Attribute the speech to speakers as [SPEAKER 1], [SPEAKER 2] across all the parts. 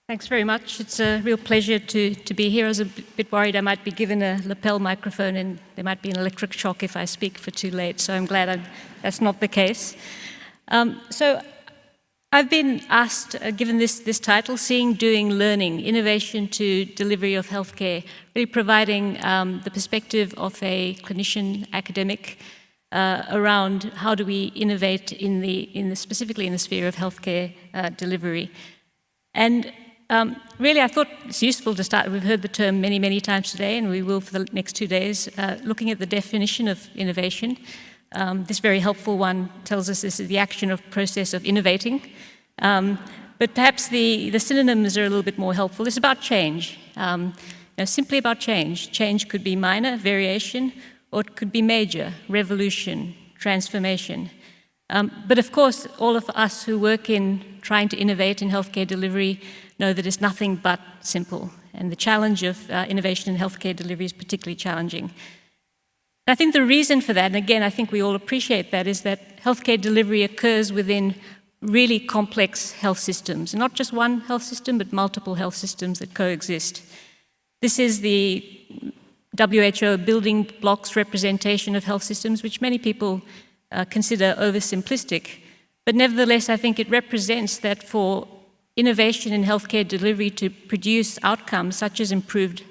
[SPEAKER 1] Thanks very much. It's a real pleasure to be here. I was a bit worried I might be given a lapel microphone and there might be an electric shock if I speak for too late, so I'm glad that's not the case. So I've been asked, given this title, Seeing, Doing, Learning, Innovation to Delivery of Healthcare, really providing the perspective of a clinician, academic, around how do we innovate specifically in the sphere of healthcare delivery. And really, I thought it's useful to start. We've heard the term many, many times today, and we will for the next 2 days, looking at the definition of innovation. This very helpful one tells us this is the action or process of innovating. But perhaps the synonyms are a little bit more helpful. It's about change, simply about change. Change could be minor, variation, or it could be major, revolution, transformation. But of course, all of us who work in trying to innovate in healthcare delivery know that it's nothing but simple. And the challenge of innovation in healthcare delivery is particularly challenging. And I think the reason for that, and again, I think we all appreciate that, is that healthcare delivery occurs within really complex health systems. And not just one health system, but multiple health systems that coexist. This is the WHO building blocks representation of health systems, which many people consider oversimplistic. But nevertheless, I think it represents that for innovation in healthcare delivery to produce outcomes such as improved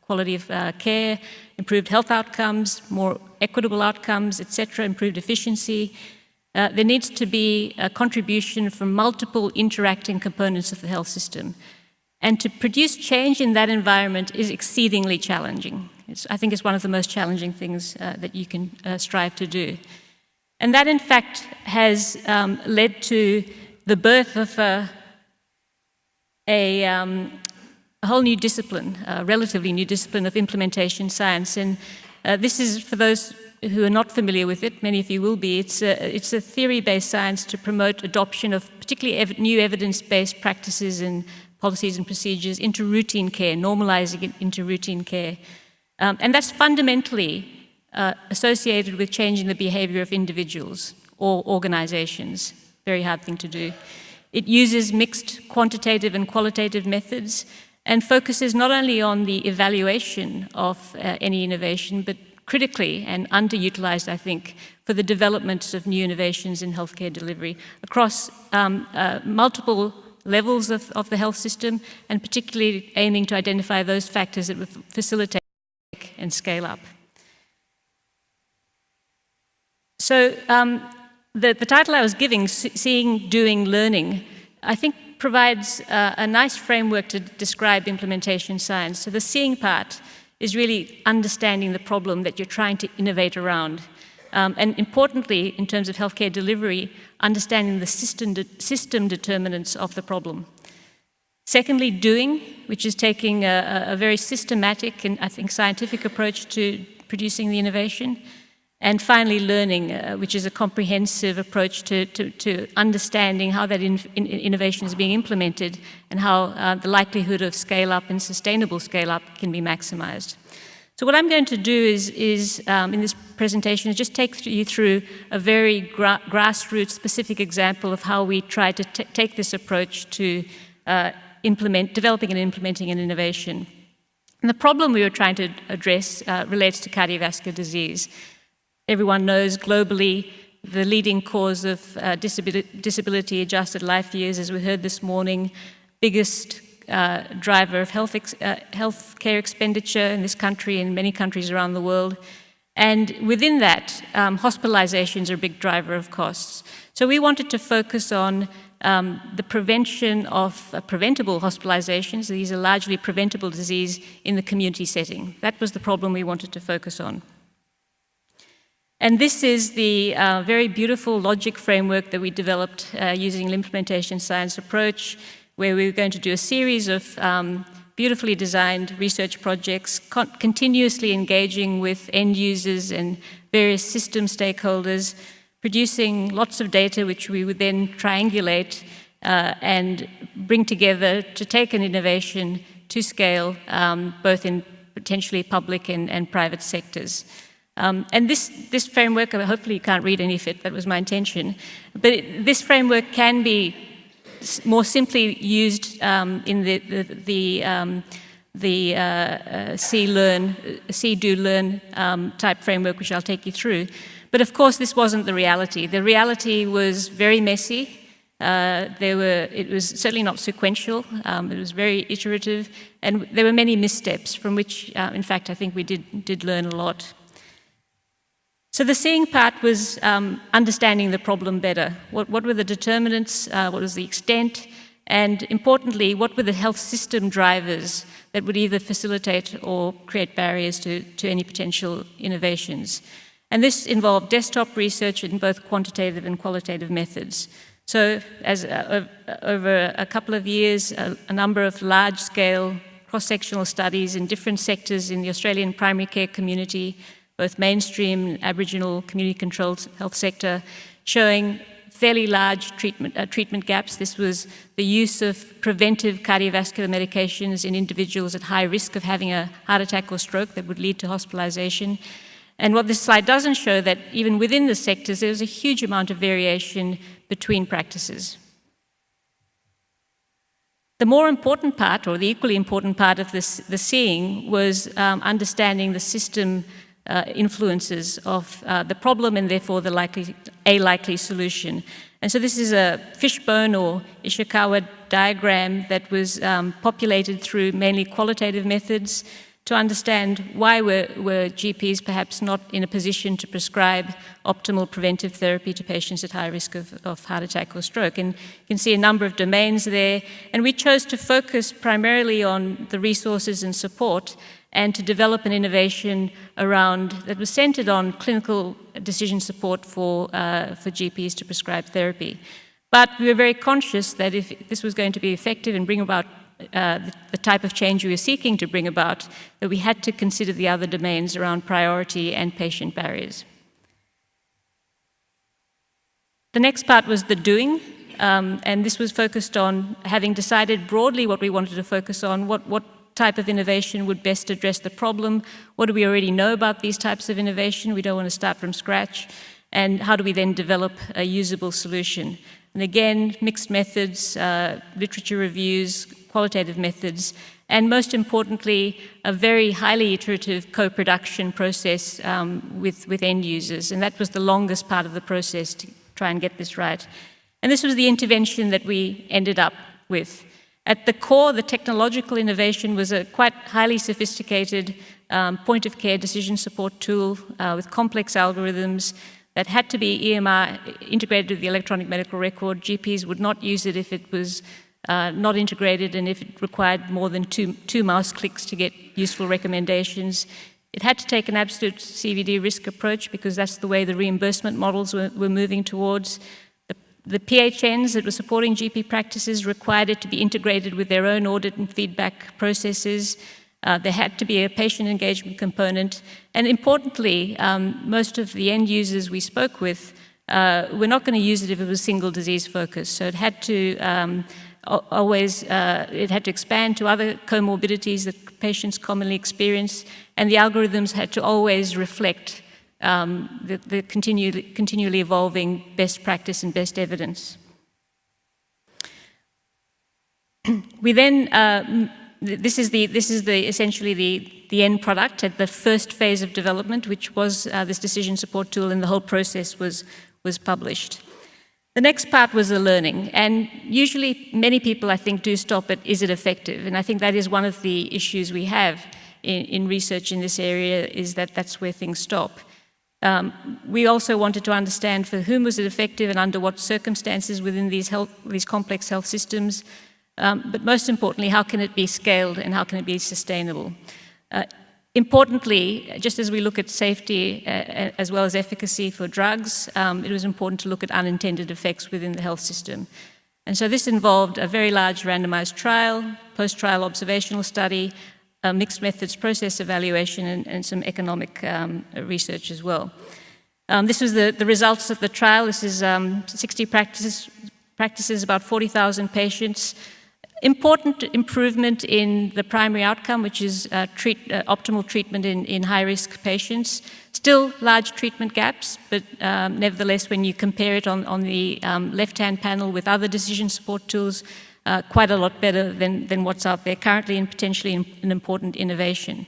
[SPEAKER 1] quality of care, improved health outcomes, more equitable outcomes, etc., improved efficiency, there needs to be a contribution from multiple interacting components of the health system. And to produce change in that environment is exceedingly challenging. I think it's one of the most challenging things that you can strive to do. And that, in fact, has led to the birth of a whole new discipline, a relatively new discipline of implementation science. And this is, for those who are not familiar with it, many of you will be, it's a theory-based science to promote adoption of particularly new evidence-based practices and policies and procedures into routine care, normalizing it into routine care. And that's fundamentally associated with changing the behavior of individuals or organizations. Very hard thing to do. It uses mixed quantitative and qualitative methods and focuses not only on the evaluation of any innovation, but critically and underutilized, I think, for the development of new innovations in healthcare delivery across multiple levels of the health system, and particularly aiming to identify those factors that would facilitate and scale up. So the title I was giving, Seeing, Doing, Learning, I think provides a nice framework to describe implementation science. So the seeing part is really understanding the problem that you're trying to innovate around. And importantly, in terms of healthcare delivery, understanding the system determinants of the problem. Secondly, doing, which is taking a very systematic and I think scientific approach to producing the innovation. And finally, learning, which is a comprehensive approach to understanding how that innovation is being implemented and how the likelihood of scale-up and sustainable scale-up can be maximized. So what I'm going to do is in this presentation, is just take you through a very grassroots specific example of how we try to take this approach to developing and implementing an innovation. And the problem we were trying to address relates to cardiovascular disease. Everyone knows globally the leading cause of disability-adjusted life years, as we heard this morning, biggest driver of healthcare expenditure in this country and many countries around the world. And within that, hospitalizations are a big driver of costs. So we wanted to focus on the prevention of preventable hospitalizations. These are largely preventable disease in the community setting. That was the problem we wanted to focus on. And this is the very beautiful logic framework that we developed using an implementation science approach, where we were going to do a series of beautifully designed research projects, continuously engaging with end users and various system stakeholders, producing lots of data which we would then triangulate and bring together to take an innovation to scale, both in potentially public and private sectors. And this framework, hopefully you can't read any of it, that was my intention, but this framework can be more simply used in the see, do, learn type framework, which I'll take you through. But of course, this wasn't the reality. The reality was very messy. It was certainly not sequential. It was very iterative, and there were many missteps from which, in fact, I think we did learn a lot. So the seeing part was understanding the problem better. What were the determinants? What was the extent? And importantly, what were the health system drivers that would either facilitate or create barriers to any potential innovations? And this involved desktop research in both quantitative and qualitative methods. So over a couple of years, a number of large-scale cross-sectional studies in different sectors in the Australian primary care community, both mainstream and Aboriginal community-controlled health sector, showing fairly large treatment gaps. This was the use of preventive cardiovascular medications in individuals at high risk of having a heart attack or stroke that would lead to hospitalization. And what this slide doesn't show, that even within the sectors, there was a huge amount of variation between practices. The more important part, or the equally important part of the seeing, was understanding the system influences of the problem and therefore a likely solution. And so this is a fishbone or Ishikawa diagram that was populated through mainly qualitative methods to understand why were GPs perhaps not in a position to prescribe optimal preventive therapy to patients at high risk of heart attack or stroke. And you can see a number of domains there. And we chose to focus primarily on the resources and support and to develop an innovation that was centered on clinical decision support for GPs to prescribe therapy. But we were very conscious that if this was going to be effective and bring about the type of change we were seeking to bring about, that we had to consider the other domains around priority and patient barriers. The next part was the doing, and this was focused on having decided broadly what we wanted to focus on, what type of innovation would best address the problem, what do we already know about these types of innovation, we don't want to start from scratch, and how do we then develop a usable solution. And again, mixed methods, literature reviews, qualitative methods, and most importantly, a very highly iterative co-production process with end users. And that was the longest part of the process to try and get this right. And this was the intervention that we ended up with. At the core, the technological innovation was a quite highly sophisticated point-of-care decision support tool with complex algorithms that had to be EMR integrated with the electronic medical record. GPs would not use it if it was not integrated and if it required more than two mouse clicks to get useful recommendations. It had to take an absolute CVD risk approach because that's the way the reimbursement models were moving towards. The PHNs that were supporting GP practices required it to be integrated with their own audit and feedback processes. There had to be a patient engagement component. And importantly, most of the end users we spoke with were not going to use it if it was single disease focused. So it had to it had to expand to other comorbidities that patients commonly experience, and the algorithms had to always reflect the continually evolving best practice and best evidence. We then, this is essentially the end product at the first phase of development, which was this decision support tool, and the whole process was published. The next part was the learning, and usually many people, I think, do stop at, is it effective? And I think that is one of the issues we have in research in this area, is that that's where things stop. We also wanted to understand for whom was it effective and under what circumstances within these complex health systems, but most importantly, how can it be scaled and how can it be sustainable? Importantly, just as we look at safety as well as efficacy for drugs, it was important to look at unintended effects within the health system. And so this involved a very large randomized trial, post-trial observational study, mixed methods process evaluation, and some economic research as well. This was the results of the trial. This is 60 practices, about 40,000 patients. Important improvement in the primary outcome, which is optimal treatment in high-risk patients. Still large treatment gaps, but nevertheless, when you compare it on the left-hand panel with other decision support tools, quite a lot better than what's out there currently, and potentially an important innovation.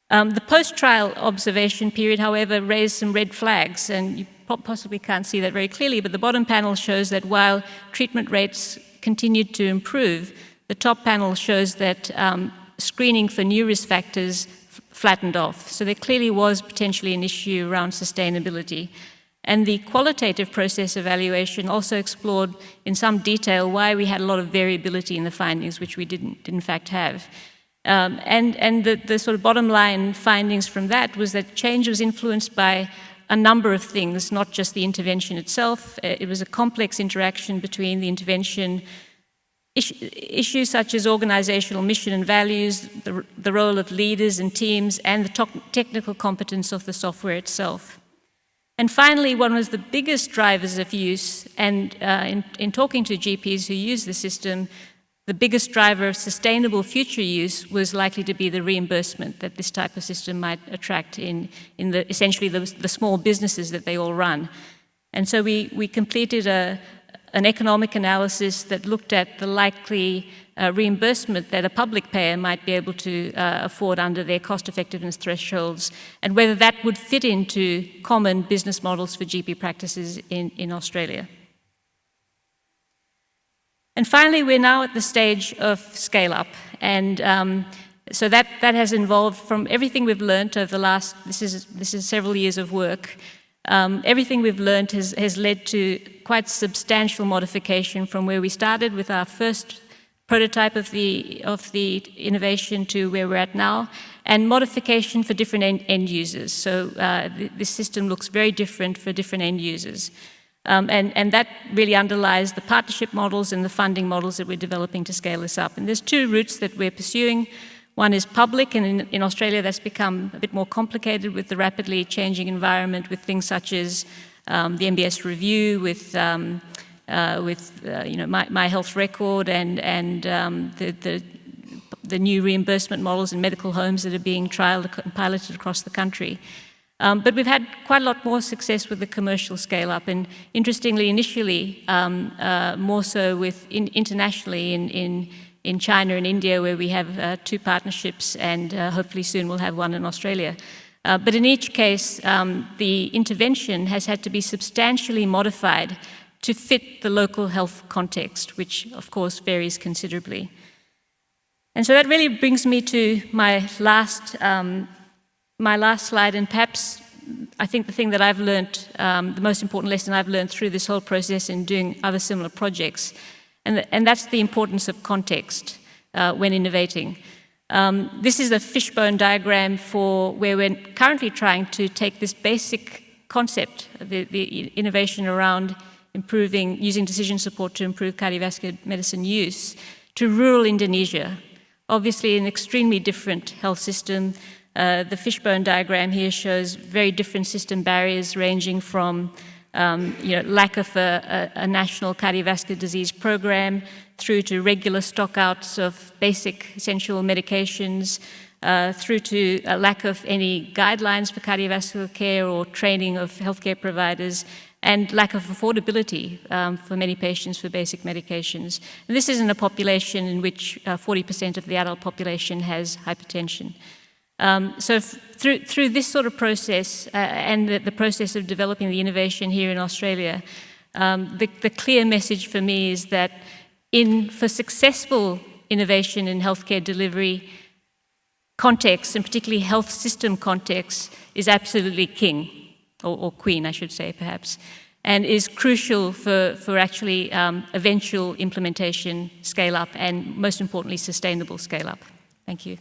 [SPEAKER 1] The post-trial observation period, however, raised some red flags, and you possibly can't see that very clearly, but the bottom panel shows that while treatment rates continued to improve, the top panel shows that screening for new risk factors flattened off. So there clearly was potentially an issue around sustainability. And the qualitative process evaluation also explored in some detail why we had a lot of variability in the findings, which we didn't in fact have. And the sort of bottom line findings from that was that change was influenced by a number of things, not just the intervention itself. It was a complex interaction between the intervention, issues such as organizational mission and values, the role of leaders and teams, and the technical competence of the software itself. And finally, one of the biggest drivers of use, and in talking to GPs who use the system, the biggest driver of sustainable future use was likely to be the reimbursement that this type of system might attract in essentially the small businesses that they all run. And so we completed an economic analysis that looked at the likely reimbursement that a public payer might be able to afford under their cost-effectiveness thresholds, and whether that would fit into common business models for GP practices in Australia. And finally, we're now at the stage of scale-up, and so that has involved, from everything we've learned over the last, this is several years of work, everything we've learned has led to quite substantial modification from where we started with our first prototype of the innovation to where we're at now, and modification for different end users. So this system looks very different for different end users. And that really underlies the partnership models and the funding models that we're developing to scale this up. And there's two routes that we're pursuing. One is public, and in Australia that's become a bit more complicated with the rapidly changing environment, with things such as the MBS review, with my health record, and the new reimbursement models in medical homes that are being trialled and piloted across the country. But we've had quite a lot more success with the commercial scale-up, and interestingly, initially, more so internationally in China and India, where we have two partnerships, and hopefully soon we'll have one in Australia. But in each case, the intervention has had to be substantially modified to fit the local health context, which of course varies considerably. And so that really brings me to my last slide, and perhaps I think the thing that I've learned, the most important lesson I've learned through this whole process in doing other similar projects, and that's the importance of context when innovating. This is a fishbone diagram for where we're currently trying to take this basic concept, the innovation around using decision support to improve cardiovascular medicine use, to rural Indonesia. Obviously an extremely different health system. The fishbone diagram here shows very different system barriers, ranging from lack of a national cardiovascular disease program, through to regular stockouts of basic essential medications, through to a lack of any guidelines for cardiovascular care or training of healthcare providers, and lack of affordability for many patients for basic medications. And this is in a population in which 40% of the adult population has hypertension. So through this sort of process and the process of developing the innovation here in Australia, the clear message for me is that for successful innovation in healthcare delivery, context, and particularly health system context, is absolutely king, or queen, I should say, perhaps, and is crucial for actually eventual implementation, scale-up, and most importantly, sustainable scale-up. Thank you.